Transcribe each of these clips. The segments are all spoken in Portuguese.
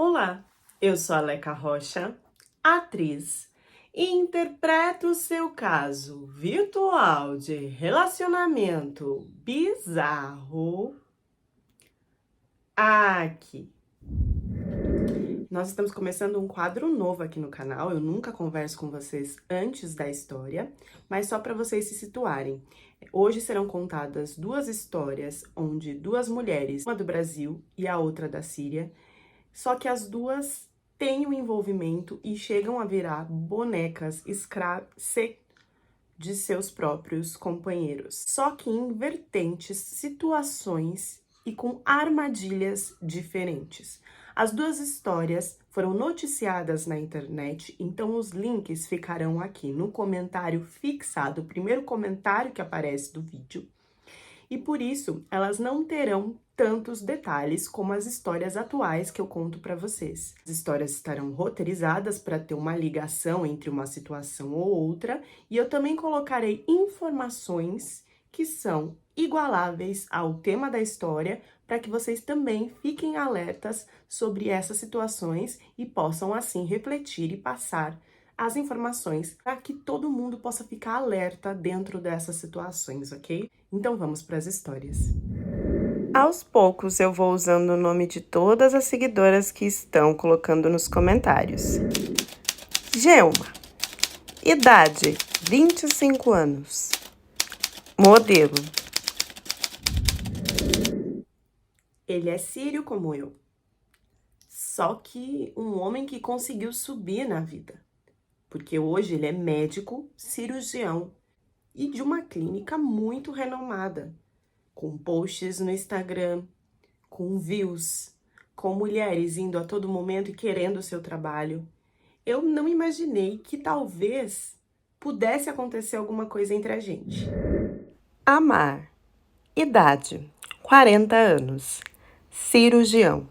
Olá, eu sou a Leca Rocha, atriz, e interpreto o seu caso virtual de relacionamento bizarro aqui. Nós estamos começando um quadro novo aqui no canal. Eu nunca converso com vocês antes da história, mas só para vocês se situarem. Hoje serão contadas duas histórias onde duas mulheres, uma do Brasil e a outra da Síria, só que as duas têm um envolvimento e chegam a virar bonecas escravas de seus próprios companheiros. Só que em vertentes, situações e com armadilhas diferentes. As duas histórias foram noticiadas na internet, então os links ficarão aqui no comentário fixado, o primeiro comentário que aparece do vídeo. E por isso, elas não terão tantos detalhes como as histórias atuais que eu conto para vocês. As histórias estarão roteirizadas para ter uma ligação entre uma situação ou outra, e eu também colocarei informações que são igualáveis ao tema da história, para que vocês também fiquem alertas sobre essas situações e possam assim refletir e passar as informações para que todo mundo possa ficar alerta dentro dessas situações, ok? Então vamos para as histórias. Aos poucos eu vou usando o nome de todas as seguidoras que estão colocando nos comentários. Gelma, idade 25 anos, modelo. Ele é sírio como eu, só que um homem que conseguiu subir na vida, porque hoje ele é médico, cirurgião e de uma clínica muito renomada, com posts no Instagram, com views, com mulheres indo a todo momento e querendo o seu trabalho. Eu não imaginei que talvez pudesse acontecer alguma coisa entre a gente. Amar, idade 40 anos, cirurgião.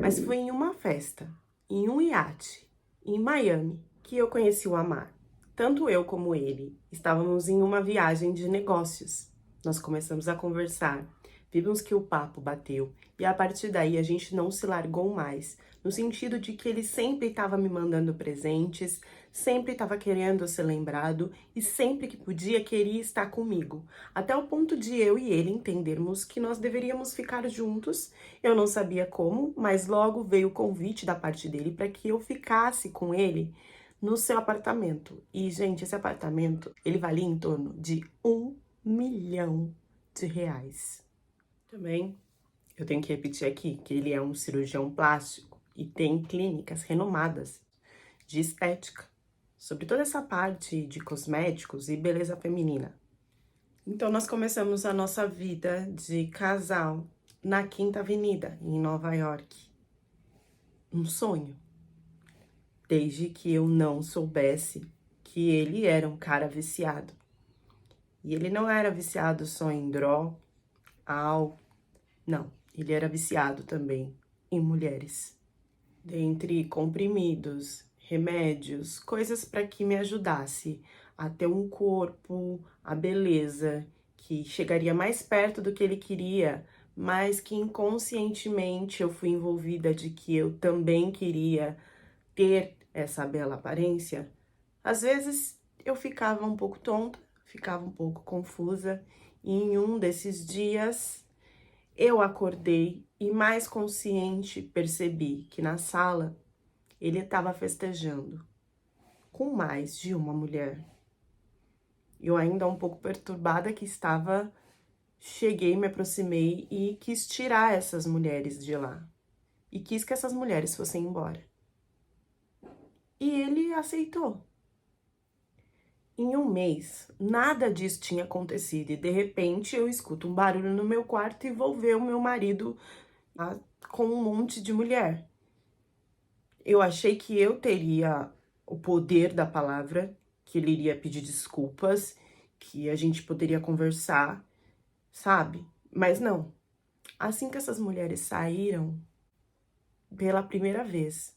Mas foi em uma festa, em um iate, em Miami, que eu conheci o Amar. Tanto eu como ele estávamos em uma viagem de negócios. Nós começamos a conversar, vimos que o papo bateu e a partir daí a gente não se largou mais, no sentido de que ele sempre estava me mandando presentes, sempre estava querendo ser lembrado e sempre que podia queria estar comigo, até o ponto de eu e ele entendermos que nós deveríamos ficar juntos. Eu não sabia como, mas logo veio o convite da parte dele para que eu ficasse com ele no seu apartamento. E, gente, esse apartamento, ele valia em torno de R$ 1 milhão. Também, eu tenho que repetir aqui que ele é um cirurgião plástico e tem clínicas renomadas de estética, sobre toda essa parte de cosméticos e beleza feminina. Então, nós começamos a nossa vida de casal na Quinta Avenida, em Nova York. Um sonho. Desde que eu não soubesse que ele era um cara viciado. E ele não era viciado só em droga, álcool, não. Ele era viciado também em mulheres. Dentre comprimidos, remédios, coisas para que me ajudasse a ter um corpo, a beleza, que chegaria mais perto do que ele queria, mas que inconscientemente eu fui envolvida de que eu também queria ter essa bela aparência. Às vezes eu ficava um pouco tonta, ficava um pouco confusa, e em um desses dias eu acordei e, mais consciente, percebi que na sala ele estava festejando com mais de uma mulher. Eu, ainda um pouco perturbada que estava, cheguei, me aproximei e quis tirar essas mulheres de lá. E quis que essas mulheres fossem embora. E ele aceitou. Em um mês, nada disso tinha acontecido e de repente eu escuto um barulho no meu quarto e vou ver o meu marido com um monte de mulher. Eu achei que eu teria o poder da palavra, que ele iria pedir desculpas, que a gente poderia conversar, sabe? Mas não. Assim que essas mulheres saíram, pela primeira vez,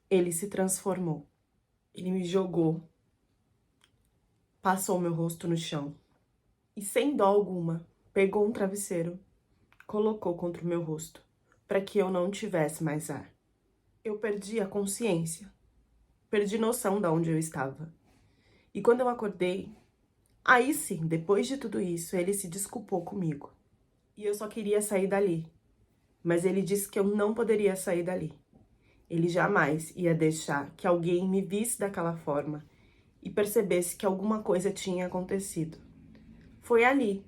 ele se transformou. Ele me jogou, passou meu rosto no chão e, sem dó alguma, pegou um travesseiro, colocou contra o meu rosto, para que eu não tivesse mais ar. Eu perdi a consciência, perdi noção de onde eu estava. E quando eu acordei, aí sim, depois de tudo isso, ele se desculpou comigo. E eu só queria sair dali. Mas ele disse que eu não poderia sair dali. Ele jamais ia deixar que alguém me visse daquela forma e percebesse que alguma coisa tinha acontecido. Foi ali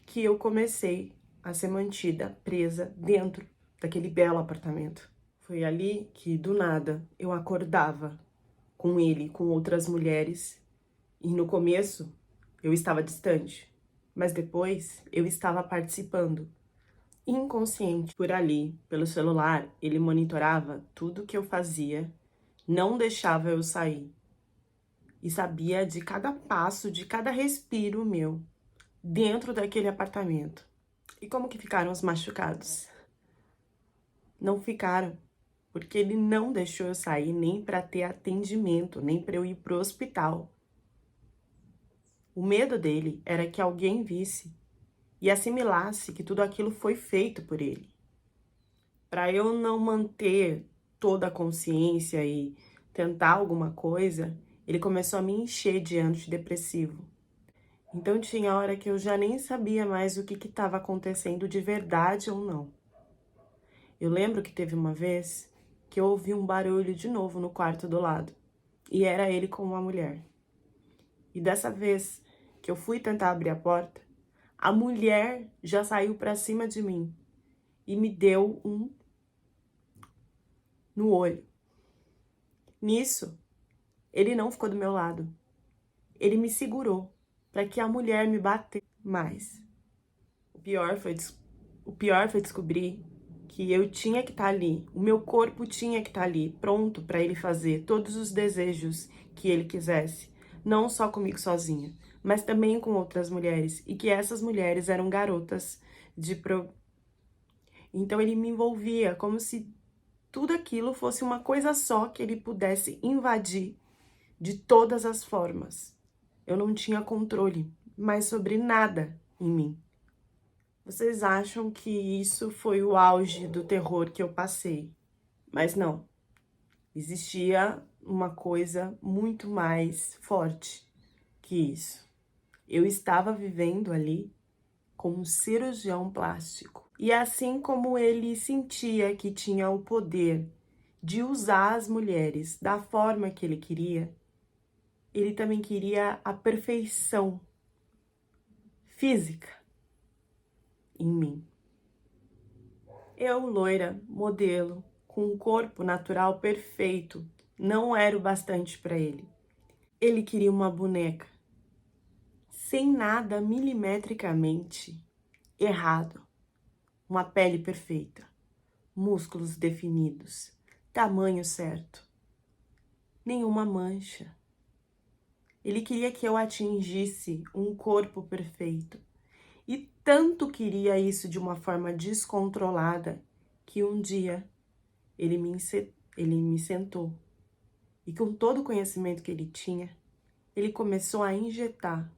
que eu comecei a ser mantida presa dentro daquele belo apartamento. Foi ali que, do nada, eu acordava com ele, com outras mulheres. E no começo, eu estava distante. Mas depois, eu estava participando. Inconsciente. Por ali, pelo celular, ele monitorava tudo que eu fazia, não deixava eu sair. E sabia de cada passo, de cada respiro meu, dentro daquele apartamento. E como que ficaram os machucados? Não ficaram, porque ele não deixou eu sair nem para ter atendimento, nem para eu ir pro hospital. O medo dele era que alguém visse e assimilasse que tudo aquilo foi feito por ele. Para eu não manter toda a consciência e tentar alguma coisa, ele começou a me encher de antidepressivo. Então tinha hora que eu já nem sabia mais o que estava acontecendo de verdade ou não. Eu lembro que teve uma vez que eu ouvi um barulho de novo no quarto do lado. E era ele com uma mulher. E dessa vez que eu fui tentar abrir a porta, a mulher já saiu pra cima de mim e me deu um no olho. Nisso, ele não ficou do meu lado. Ele me segurou para que a mulher me batesse mais. O pior foi descobrir que eu tinha que estar ali, o meu corpo tinha que estar ali, pronto para ele fazer todos os desejos que ele quisesse, não só comigo sozinha, mas também com outras mulheres, e que essas mulheres eram garotas de pro. Então ele me envolvia como se tudo aquilo fosse uma coisa só que ele pudesse invadir de todas as formas. Eu não tinha controle mais sobre nada em mim. Vocês acham que isso foi o auge do terror que eu passei, mas não. Existia uma coisa muito mais forte que isso. Eu estava vivendo ali como um cirurgião plástico. E assim como ele sentia que tinha o poder de usar as mulheres da forma que ele queria, ele também queria a perfeição física em mim. Eu, loira, modelo, com um corpo natural perfeito, não era o bastante para ele. Ele queria uma boneca, sem nada milimetricamente errado. Uma pele perfeita, músculos definidos, tamanho certo, nenhuma mancha. Ele queria que eu atingisse um corpo perfeito. E tanto queria isso de uma forma descontrolada que um dia ele me sentou e, com todo o conhecimento que ele tinha, ele começou a injetar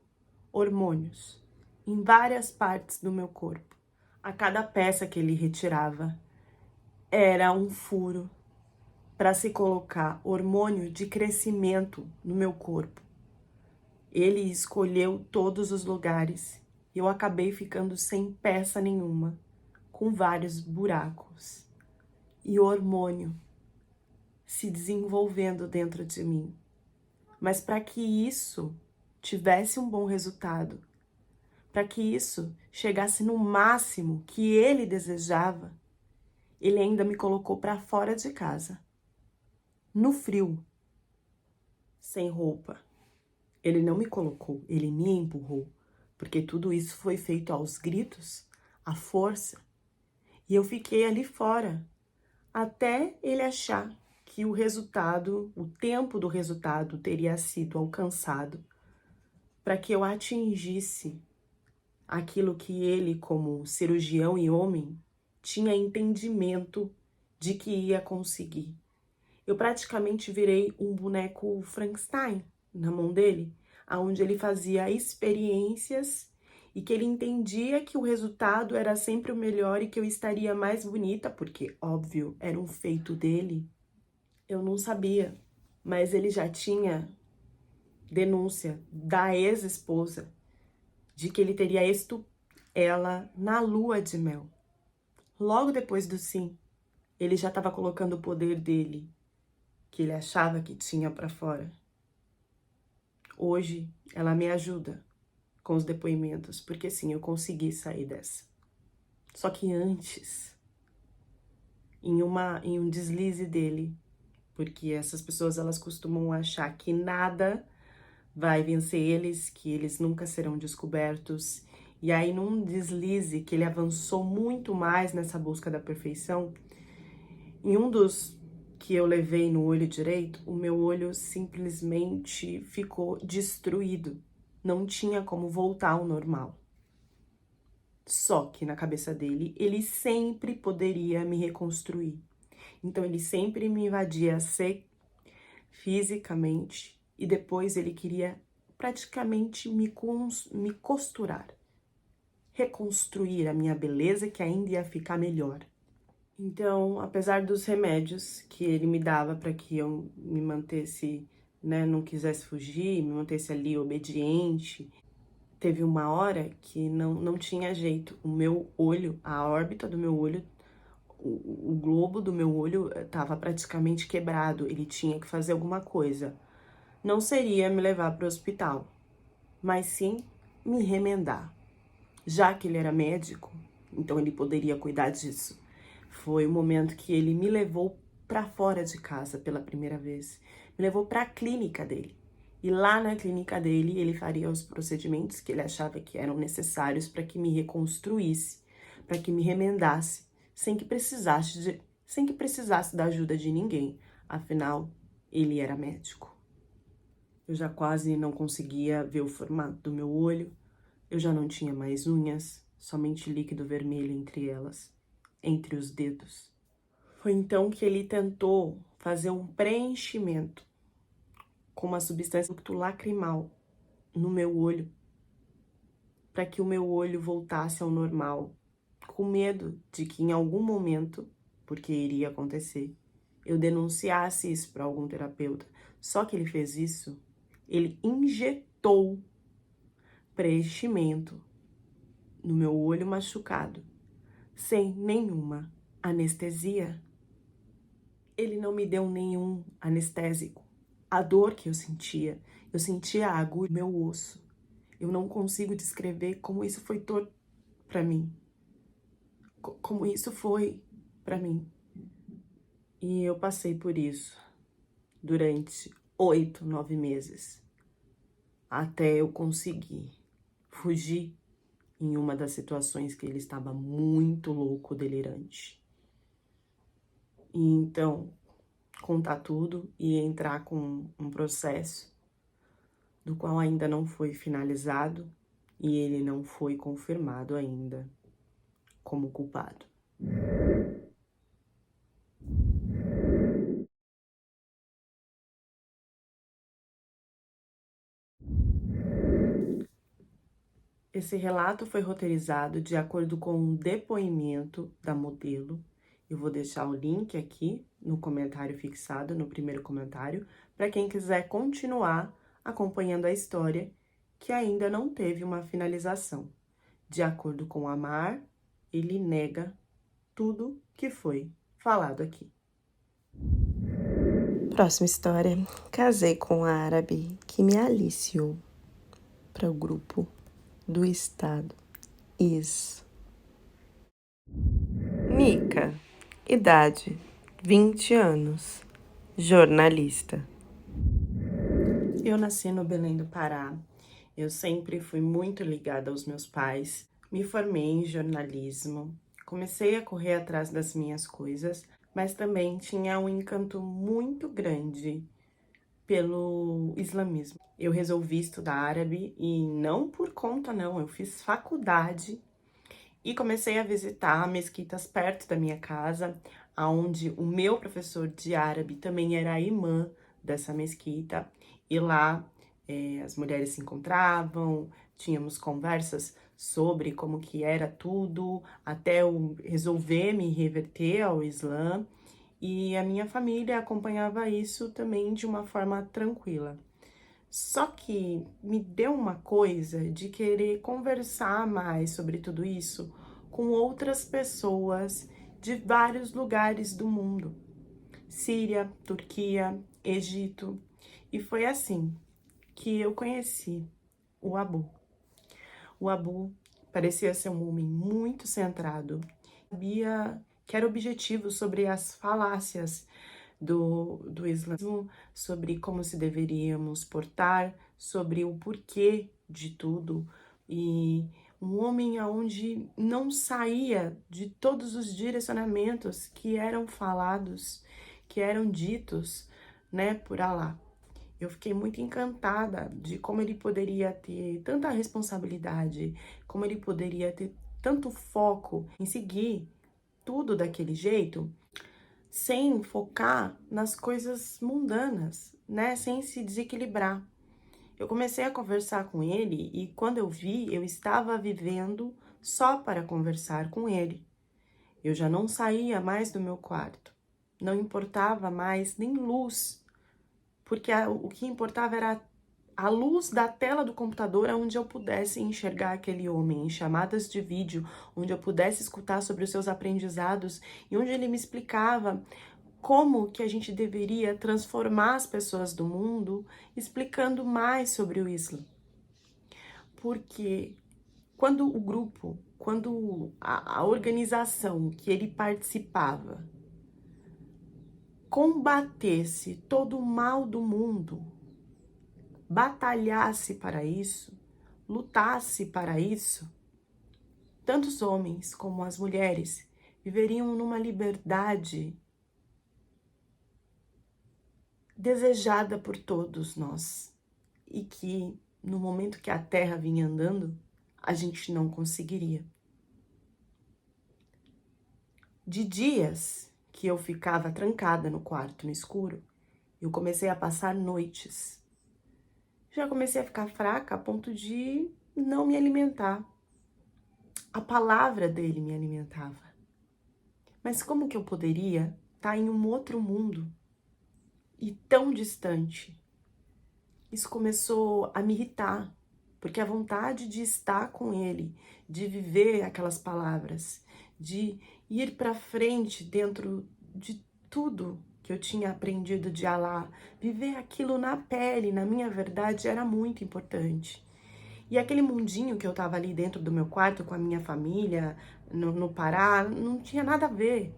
hormônios em várias partes do meu corpo. A cada peça que ele retirava era um furo para se colocar hormônio de crescimento no meu corpo. Ele escolheu todos os lugares e eu acabei ficando sem peça nenhuma, com vários buracos. E o hormônio se desenvolvendo dentro de mim. Mas para que isso tivesse um bom resultado, para que isso chegasse no máximo que ele desejava, ele ainda me colocou para fora de casa, no frio, sem roupa. Ele não me colocou, ele me empurrou, porque tudo isso foi feito aos gritos, à força, e eu fiquei ali fora, até ele achar que o resultado, o tempo do resultado teria sido alcançado, para que eu atingisse aquilo que ele, como cirurgião e homem, tinha entendimento de que ia conseguir. Eu praticamente virei um boneco Frankenstein na mão dele, aonde ele fazia experiências e que ele entendia que o resultado era sempre o melhor e que eu estaria mais bonita, porque, óbvio, era um feito dele. Eu não sabia, mas ele já tinha denúncia da ex-esposa de que ele teria ela na lua de mel. Logo depois do sim, ele já estava colocando o poder dele, que ele achava que tinha para fora. Hoje, ela me ajuda com os depoimentos, porque sim, eu consegui sair dessa. Só que antes, em um deslize dele, porque essas pessoas elas costumam achar que nada vai vencer eles, que eles nunca serão descobertos. E aí, num deslize que ele avançou muito mais nessa busca da perfeição, em um dos que eu levei no olho direito, o meu olho simplesmente ficou destruído. Não tinha como voltar ao normal. Só que na cabeça dele, ele sempre poderia me reconstruir. Então ele sempre me invadia fisicamente e depois ele queria praticamente me costurar, reconstruir a minha beleza que ainda ia ficar melhor. Então, apesar dos remédios que ele me dava para que eu me mantesse, né, não quisesse fugir, me mantesse ali obediente, teve uma hora que não tinha jeito. O meu olho, a órbita do meu olho, o globo do meu olho estava praticamente quebrado. Ele tinha que fazer alguma coisa. Não seria me levar para o hospital, mas sim me remendar. Já que ele era médico, então ele poderia cuidar disso. Foi o momento que ele me levou para fora de casa pela primeira vez. Me levou para a clínica dele. E lá na clínica dele, ele faria os procedimentos que ele achava que eram necessários para que me reconstruísse, para que me remendasse, sem que precisasse da ajuda de ninguém. Afinal, ele era médico. Eu já quase não conseguia ver o formato do meu olho. Eu já não tinha mais unhas, somente líquido vermelho entre elas, entre os dedos. Foi então que ele tentou fazer um preenchimento com uma substância lacrimal no meu olho, para que o meu olho voltasse ao normal, com medo de que em algum momento, porque iria acontecer, eu denunciasse isso para algum terapeuta. Só que ele fez isso, ele injetou preenchimento no meu olho machucado, sem nenhuma anestesia. Ele não me deu nenhum anestésico. A dor que eu sentia a agulha no meu osso. Eu não consigo descrever como isso foi dor para mim. Como isso foi para mim. E eu passei por isso durante 8, 9 meses. Até eu conseguir fugir em uma das situações que ele estava muito louco, delirante. E então, contar tudo e entrar com um processo do qual ainda não foi finalizado e ele não foi confirmado ainda como culpado. Esse relato foi roteirizado de acordo com um depoimento da modelo. Eu vou deixar o link aqui no comentário fixado, no primeiro comentário, para quem quiser continuar acompanhando a história, que ainda não teve uma finalização. De acordo com Amar, ele nega tudo que foi falado aqui. Próxima história. Casei com um árabe que me aliciou para o grupo do estado. Isso. Nica, idade 20 anos, jornalista. Eu nasci no Belém do Pará. Eu sempre fui muito ligada aos meus pais. Me formei em jornalismo. Comecei a correr atrás das minhas coisas, mas também tinha um encanto muito grande pelo islamismo. Eu resolvi estudar árabe e não por conta não, eu fiz faculdade e comecei a visitar mesquitas perto da minha casa, onde o meu professor de árabe também era imã dessa mesquita, e lá as mulheres se encontravam, tínhamos conversas sobre como que era tudo, até eu resolver me reverter ao Islã, e a minha família acompanhava isso também de uma forma tranquila. Só que me deu uma coisa de querer conversar mais sobre tudo isso com outras pessoas de vários lugares do mundo. Síria, Turquia, Egito. E foi assim que eu conheci o Abu. O Abu parecia ser um homem muito centrado, sabia que era objetivo sobre as falácias do islamismo, sobre como se deveríamos portar, sobre o porquê de tudo, e um homem aonde não saía de todos os direcionamentos que eram falados, que eram ditos, né, por Alá. Eu fiquei muito encantada de como ele poderia ter tanta responsabilidade, como ele poderia ter tanto foco em seguir tudo daquele jeito, sem focar nas coisas mundanas, né? Sem se desequilibrar. Eu comecei a conversar com ele e quando eu vi, eu estava vivendo só para conversar com ele. Eu já não saía mais do meu quarto. Não importava mais nem luz, porque o que importava era a luz da tela do computador onde eu pudesse enxergar aquele homem em chamadas de vídeo, onde eu pudesse escutar sobre os seus aprendizados e onde ele me explicava como que a gente deveria transformar as pessoas do mundo, explicando mais sobre o Islã. Porque quando o grupo, quando a organização que ele participava combatesse todo o mal do mundo, batalhasse para isso, lutasse para isso, tanto os homens como as mulheres viveriam numa liberdade desejada por todos nós e que no momento que a Terra vinha andando, a gente não conseguiria. De dias que eu ficava trancada no quarto no escuro, eu comecei a passar noites. Já comecei a ficar fraca a ponto de não me alimentar. A palavra dele me alimentava. Mas como que eu poderia estar em um outro mundo e tão distante? Isso começou a me irritar, porque a vontade de estar com ele, de viver aquelas palavras, de ir para frente dentro de tudo que eu tinha aprendido de Alá, viver aquilo na pele, na minha verdade, era muito importante. E aquele mundinho que eu tava ali dentro do meu quarto com a minha família, no Pará, não tinha nada a ver.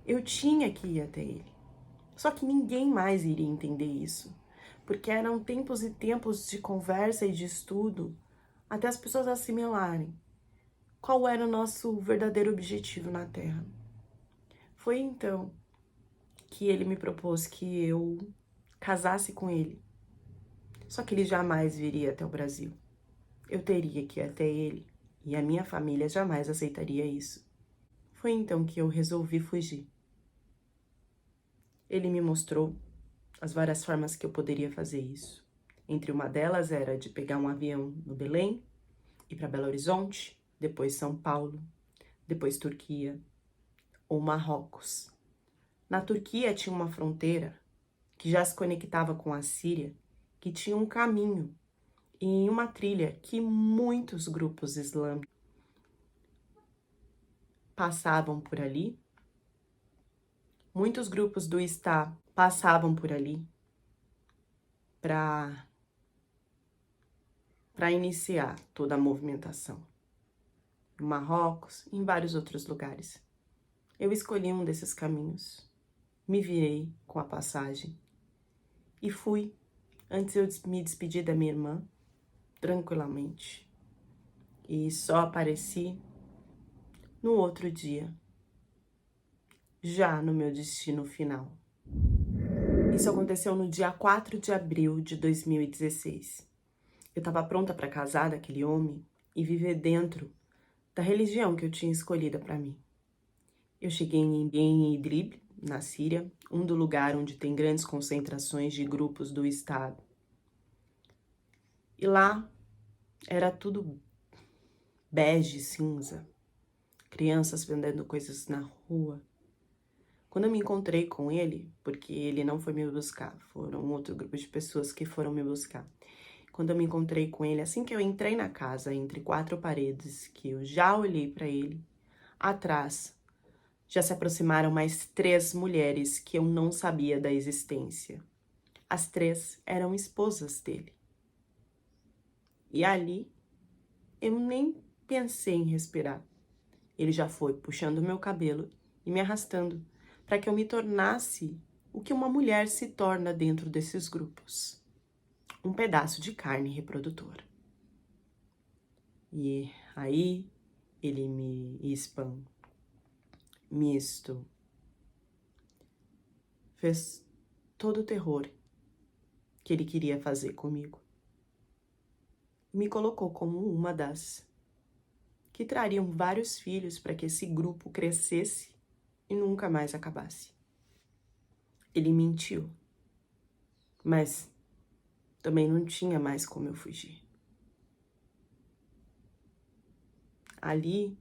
Eu tinha que ir até ele. Só que ninguém mais iria entender isso, porque eram tempos e tempos de conversa e de estudo, até as pessoas assimilarem qual era o nosso verdadeiro objetivo na Terra. Foi então que ele me propôs que eu casasse com ele. Só que ele jamais viria até o Brasil. Eu teria que ir até ele, e a minha família jamais aceitaria isso. Foi então que eu resolvi fugir. Ele me mostrou as várias formas que eu poderia fazer isso. Entre uma delas era de pegar um avião no Belém, ir para Belo Horizonte, depois São Paulo, depois Turquia ou Marrocos. Na Turquia tinha uma fronteira que já se conectava com a Síria, que tinha um caminho e uma trilha que muitos grupos islâmicos passavam por ali. Muitos grupos do Estado passavam por ali para iniciar toda a movimentação. No Marrocos e em vários outros lugares. Eu escolhi um desses caminhos, me virei com a passagem e fui, antes eu me despedi da minha irmã, tranquilamente. E só apareci no outro dia, já no meu destino final. Isso aconteceu no dia 4 de abril de 2016. Eu estava pronta para casar daquele homem e viver dentro da religião que eu tinha escolhida para mim. Eu cheguei em Idlib, na Síria, do lugar onde tem grandes concentrações de grupos do Estado. E lá era tudo bege, cinza, crianças vendendo coisas na rua. Quando eu me encontrei com ele, porque ele não foi me buscar, foram outro grupo de pessoas que foram me buscar. Quando eu me encontrei com ele, assim que eu entrei na casa, entre quatro paredes, que eu já olhei para ele, atrás já se aproximaram mais 3 mulheres que eu não sabia da existência. As 3 eram esposas dele. E ali, eu nem pensei em respirar. Ele já foi puxando meu cabelo e me arrastando para que eu me tornasse o que uma mulher se torna dentro desses grupos. Um pedaço de carne reprodutora. E aí, ele me spam, misto, fez todo o terror que ele queria fazer comigo. Me colocou como uma das que trariam vários filhos para que esse grupo crescesse e nunca mais acabasse. Ele mentiu, mas também não tinha mais como eu fugir. Ali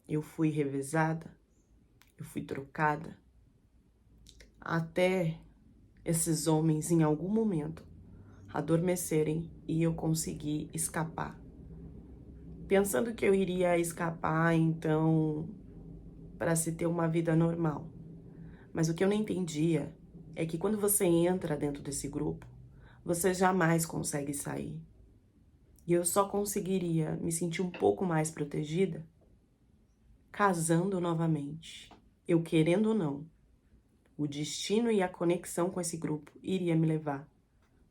eu fui revezada, eu fui trocada, até esses homens em algum momento adormecerem e eu consegui escapar. Pensando que eu iria escapar, então, para se ter uma vida normal. Mas o que eu não entendia é que quando você entra dentro desse grupo, você jamais consegue sair. E eu só conseguiria me sentir um pouco mais protegida casando novamente. Eu querendo ou não, o destino e a conexão com esse grupo iria me levar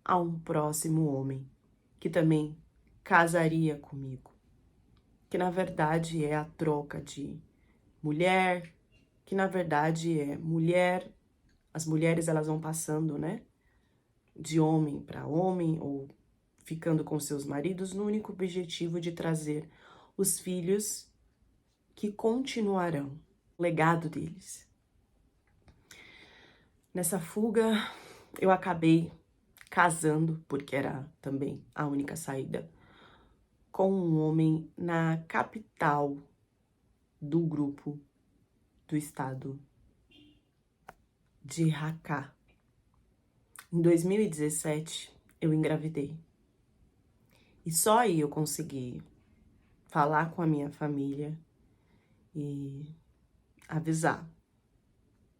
a um próximo homem que também casaria comigo. Que na verdade é a troca de mulher, que na verdade é mulher. As mulheres elas vão passando, né, de homem para homem ou ficando com seus maridos no único objetivo de trazer os filhos que continuarão o legado deles. Nessa fuga, eu acabei casando, porque era também a única saída, com um homem na capital do grupo do estado de Raká. Em 2017, eu engravidei. E só aí eu consegui falar com a minha família e avisar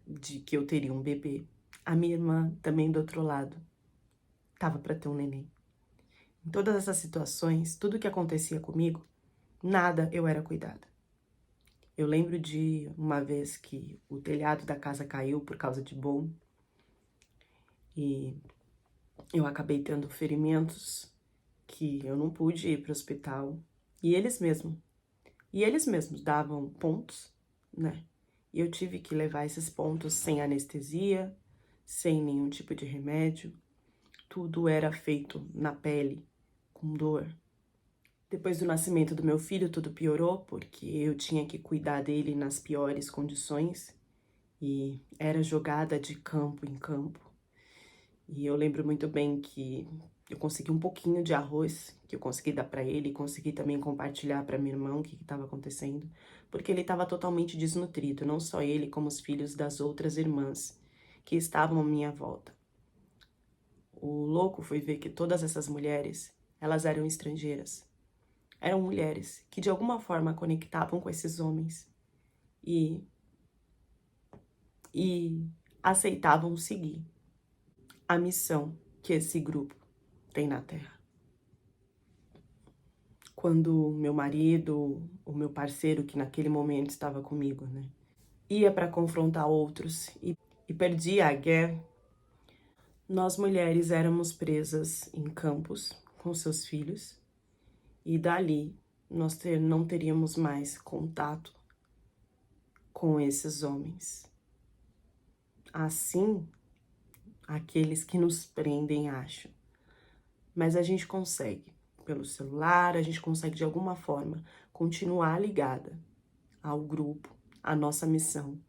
de que eu teria um bebê. A minha irmã, também do outro lado, tava para ter um neném. Em todas essas situações, tudo que acontecia comigo, nada eu era cuidada. Eu lembro de uma vez que o telhado da casa caiu por causa de bomba e eu acabei tendo ferimentos que eu não pude ir para o hospital. E eles mesmos davam pontos, né? E eu tive que levar esses pontos sem anestesia, sem nenhum tipo de remédio. Tudo era feito na pele, com dor. Depois do nascimento do meu filho, tudo piorou, porque eu tinha que cuidar dele nas piores condições. E era jogada de campo em campo. E eu lembro muito bem que eu consegui um pouquinho de arroz, que eu consegui dar para ele, e consegui também compartilhar para minha irmã o que estava acontecendo, porque ele estava totalmente desnutrido, não só ele, como os filhos das outras irmãs que estavam à minha volta. O louco foi ver que todas essas mulheres, elas eram estrangeiras. Eram mulheres que de alguma forma conectavam com esses homens e aceitavam seguir a missão que esse grupo tem na Terra. Quando meu marido, o meu parceiro, que naquele momento estava comigo, né, ia para confrontar outros e perdia a guerra, nós mulheres éramos presas em campos com seus filhos e dali nós não teríamos mais contato com esses homens. Assim, aqueles que nos prendem acham. Mas a gente consegue, pelo celular, a gente consegue de alguma forma continuar ligada ao grupo, à nossa missão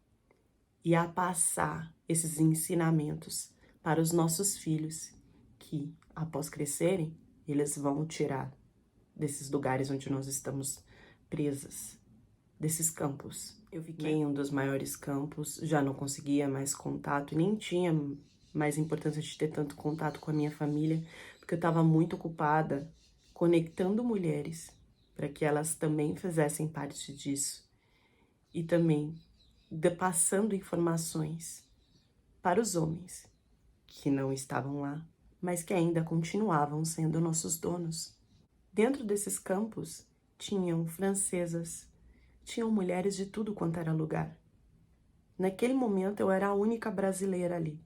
e a passar esses ensinamentos para os nossos filhos, que após crescerem, eles vão tirar desses lugares onde nós estamos presas desses campos. Eu fiquei em um dos maiores campos, já não conseguia mais contato, nem tinha mais importância de ter tanto contato com a minha família, porque eu estava muito ocupada conectando mulheres para que elas também fizessem parte disso e também passando informações para os homens que não estavam lá, mas que ainda continuavam sendo nossos donos. Dentro desses campos tinham francesas, tinham mulheres de tudo quanto era lugar. Naquele momento eu era a única brasileira ali.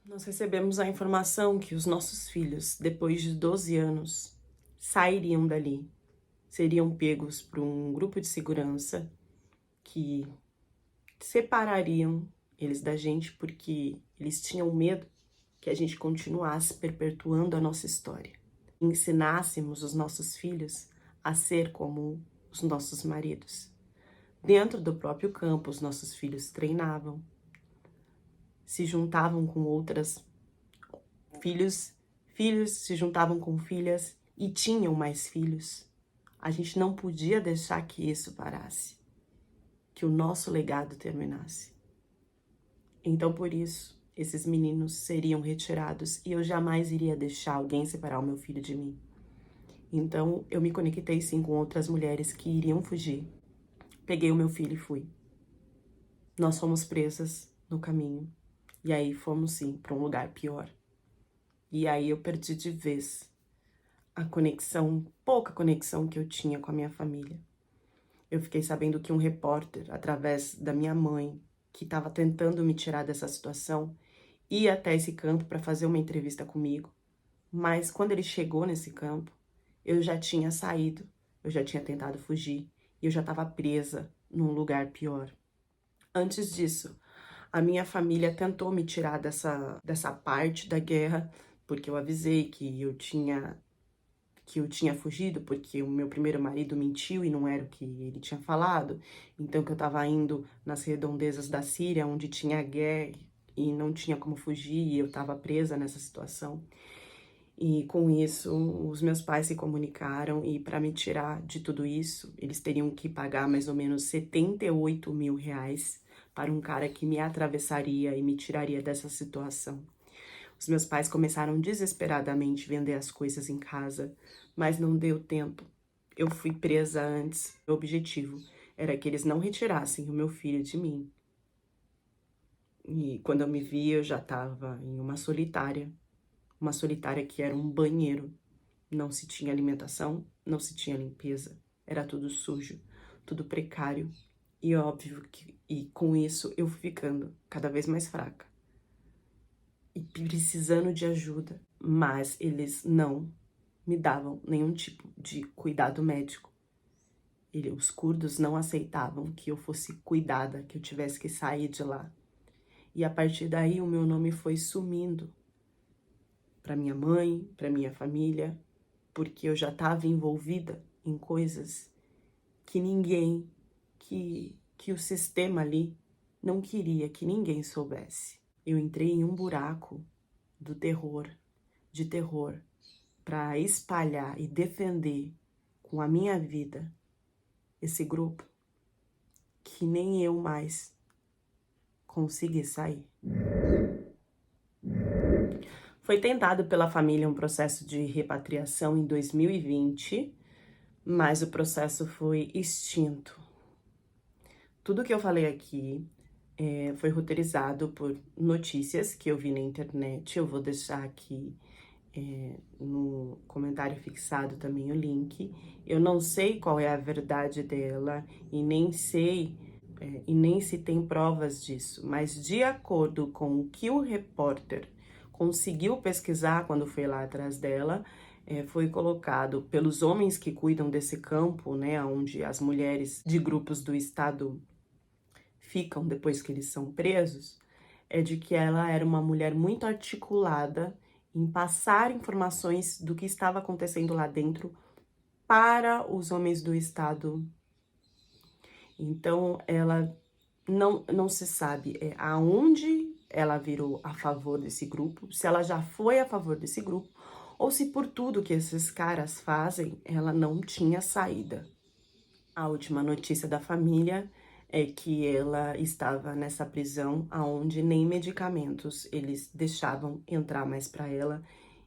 Nós recebemos a informação que os nossos filhos, depois de 12 anos, sairiam dali, seriam pegos por um grupo de segurança que separariam eles da gente porque eles tinham medo que a gente continuasse perpetuando a nossa história. Ensinássemos os nossos filhos a ser como os nossos maridos. Dentro do próprio campo, os nossos filhos treinavam, se juntavam com outras filhos se juntavam com filhas e tinham mais filhos. A gente não podia deixar que isso parasse, que o nosso legado terminasse. Então, por isso, esses meninos seriam retirados e eu jamais iria deixar alguém separar o meu filho de mim. Então, eu me conectei sim com outras mulheres que iriam fugir. Peguei o meu filho e fui. Nós fomos presas no caminho. E aí fomos sim para um lugar pior. E aí eu perdi de vez a conexão, pouca conexão que eu tinha com a minha família. Eu fiquei sabendo que um repórter, através da minha mãe, que estava tentando me tirar dessa situação, ia até esse campo para fazer uma entrevista comigo. Mas quando ele chegou nesse campo, eu já tinha saído, eu já tinha tentado fugir e eu já estava presa num lugar pior. Antes disso, a minha família tentou me tirar dessa parte da guerra, porque eu avisei que eu tinha fugido, porque o meu primeiro marido mentiu e não era o que ele tinha falado. Então que eu estava indo nas redondezas da Síria, onde tinha guerra e não tinha como fugir, e eu estava presa nessa situação. E com isso, os meus pais se comunicaram e para me tirar de tudo isso, eles teriam que pagar mais ou menos 78 mil reais para um cara que me atravessaria e me tiraria dessa situação. Os meus pais começaram desesperadamente a vender as coisas em casa, mas não deu tempo. Eu fui presa antes. O objetivo era que eles não retirassem o meu filho de mim. E quando eu me vi, eu já estava em uma solitária que era um banheiro. Não se tinha alimentação, não se tinha limpeza. Era tudo sujo, tudo precário. E óbvio que com isso eu fui ficando cada vez mais fraca e precisando de ajuda, mas eles não me davam nenhum tipo de cuidado médico. Os curdos não aceitavam que eu fosse cuidada, que eu tivesse que sair de lá. E a partir daí o meu nome foi sumindo para minha mãe, para minha família, porque eu já estava envolvida em coisas que ninguém, que o sistema ali não queria que ninguém soubesse. Eu entrei em um buraco de terror, para espalhar e defender com a minha vida esse grupo que nem eu mais consegui sair. Foi tentado pela família um processo de repatriação em 2020, mas o processo foi extinto. Tudo que eu falei aqui foi roteirizado por notícias que eu vi na internet. Eu vou deixar aqui no comentário fixado também o link. Eu não sei qual é a verdade dela e nem sei e nem se tem provas disso, mas de acordo com o que o repórter conseguiu pesquisar quando foi lá atrás dela, foi colocado pelos homens que cuidam desse campo, né, onde as mulheres de grupos do Estado ficam depois que eles são presos, é de que ela era uma mulher muito articulada em passar informações do que estava acontecendo lá dentro para os homens do Estado. Então, ela não se sabe aonde ela virou a favor desse grupo, se ela já foi a favor desse grupo, ou se por tudo que esses caras fazem, ela não tinha saída. A última notícia da família é que ela estava nessa prisão aonde nem medicamentos eles deixavam entrar mais para ela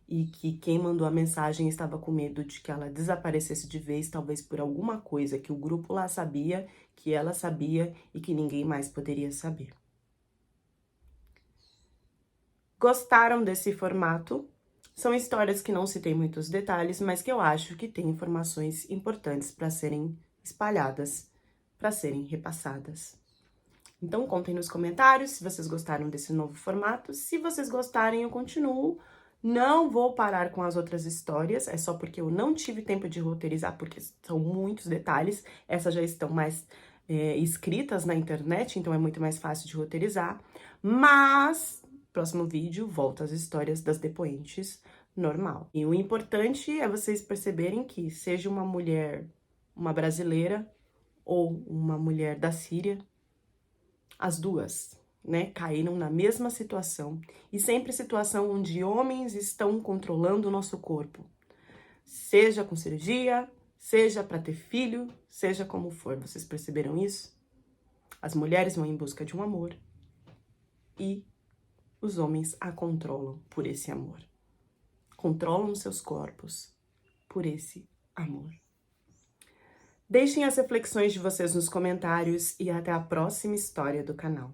e que quem mandou a mensagem estava com medo de que ela desaparecesse de vez, talvez por alguma coisa que o grupo lá sabia, que ela sabia e que ninguém mais poderia saber. Gostaram desse formato? São histórias que não se tem muitos detalhes, mas que eu acho que tem informações importantes para serem espalhadas, para serem repassadas. Então, contem nos comentários se vocês gostaram desse novo formato. Se vocês gostarem, eu continuo. Não vou parar com as outras histórias, é só porque eu não tive tempo de roteirizar, porque são muitos detalhes. Essas já estão mais escritas na internet, então é muito mais fácil de roteirizar. Mas, próximo vídeo, volta às histórias das depoentes normal. E o importante é vocês perceberem que, seja uma mulher, uma brasileira ou uma mulher da Síria, as duas, né, caíram na mesma situação, e sempre situação onde homens estão controlando o nosso corpo, seja com cirurgia, seja para ter filho, seja como for. Vocês perceberam isso? As mulheres vão em busca de um amor e os homens a controlam por esse amor. Controlam seus corpos por esse amor. Deixem as reflexões de vocês nos comentários e até a próxima história do canal.